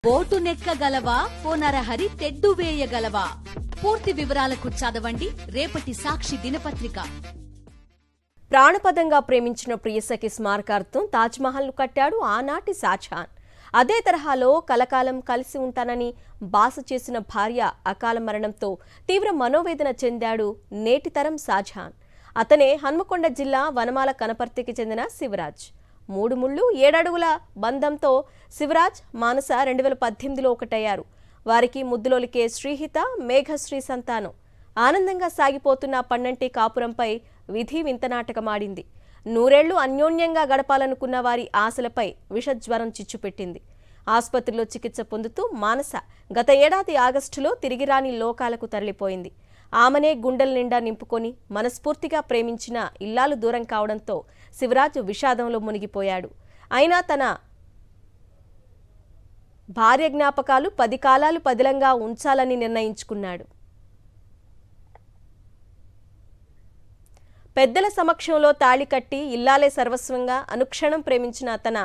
Boat నెక్కగలవా పోనరహరి తెడ్డు వేయగలవా? పూర్తి వివరాలకు చదవండి రేపటి సాక్షి దినపత్రిక. ప్రాణపదంగా ప్రేమించిన ప్రియసఖి స్మారకార్థం తాజ్మహల్ను కట్టాడు ఆనాటి షాజహాన్. అదే తరహాలో కలకాలం కలిసి ఉంటానని బాస చేసిన భార్య అకాల మరణంతో తీవ్ర మనోవేదన చెందాడు నేటి తరం షాజహాన్. అతనే హన్మకొండ జిల్లా వనమాల కనపర్తికి చెందిన శివరాజ్. 3 ముళ్ళు 7 అడుగుల బంధంతో శివరాజ్, మానస 2018లో ఒకటయ్యారు. వారికి ముద్దులోలికే శ్రీహిత, మేఘశ్రీ సంతానం. ఆనందంగా సాగిపోతున్న పన్నంటి కాపురంపై విధి వింతనాటకమాడింది. 100 ఏళ్లు అన్యోన్యంగా గడపాలనుకున్న వారి ఆశలపై విషజ్వరం చిచ్చుపెట్టింది. ఆసుపత్రిలో చికిత్స పొందుతూ మానస గత ఏడాది ఆగస్టులో తిరిగి రాని లోకాలకు తరలిపోయింది. ఆమెనే గుండెల నిండా నింపుకొని మనస్ఫూర్తిగా ప్రేమించిన ఇల్లాలు దూరం కావడంతో శివరాజ్ విషాదంలో మునిగిపోయాడు. అయినా తన భార్య జ్ఞాపకాలు 10 కాలాలు పదిలంగా ఉంచాలని నిర్ణయించుకున్నాడు. పెద్దల సమక్షంలో తాళి కట్టి ఇల్లాలే సర్వస్వంగా అనుక్షణం ప్రేమించిన తన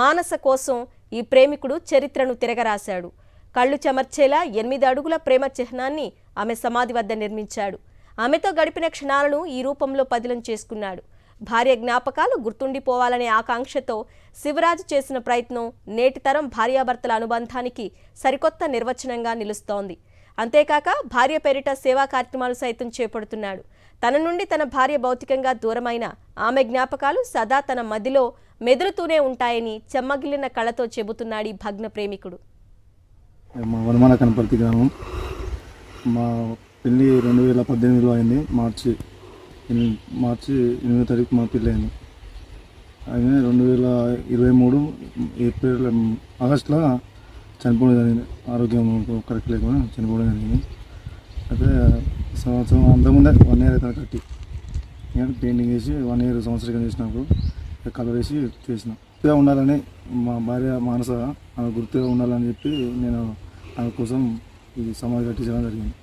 మానస కోసం ఈ ప్రేమికుడు చరిత్రను తిరగరాశాడు. కళ్ళు చెమర్చేలా 8 అడుగుల ప్రేమ చిహ్నాన్ని ఆమె సమాధి వద్ద నిర్మించాడు. ఆమెతో గడిపిన క్షణాలను ఈ రూపంలో పదిలం చేసుకున్నాడు. భార్య జ్ఞాపకాలు గుర్తుండిపోవాలనే ఆకాంక్షతో శివరాజు చేసిన ప్రయత్నం నేటి తరం భార్యాభర్తల అనుబంధానికి సరికొత్త నిర్వచనంగా నిలుస్తోంది. అంతేకాక భార్య పేరిట సేవా కార్యక్రమాలు సైతం చేపడుతున్నాడు. తన నుండి తన భార్య భౌతికంగా దూరమైన ఆమె జ్ఞాపకాలు సదా తన మదిలో మెదులుతూనే ఉంటాయని చెమ్మగిల్లిన కళ్ళతో చెబుతున్నాడు ఈ భగ్న ప్రేమికుడు. మా వనమాల కనపర్తి గ్రామం. మా పెళ్ళి 2018లో అయింది. మార్చి 8వ తారీఖు మా పెళ్ళి అయింది. అయితే 2023 ఏప్రిల్ ఆగస్టులో చనిపోవడం జరిగింది. ఆరోగ్యం కరెక్ట్ లేకుండా చనిపోవడం జరిగింది. అయితే సంవత్సరం అంతకుముందే 1 ఇయర్ అయితే కట్టి పెయింటింగ్ వేసి 1 ఇయర్ సంవత్సరం చేసినప్పుడు కలర్ వేసి చేసిన. గుర్తుగా ఉండాలని మా భార్య మానస ఆమె గుర్తుగా ఉండాలని చెప్పి నేను ఆమె కోసం ఈ సమాధి కట్టించడం జరిగింది.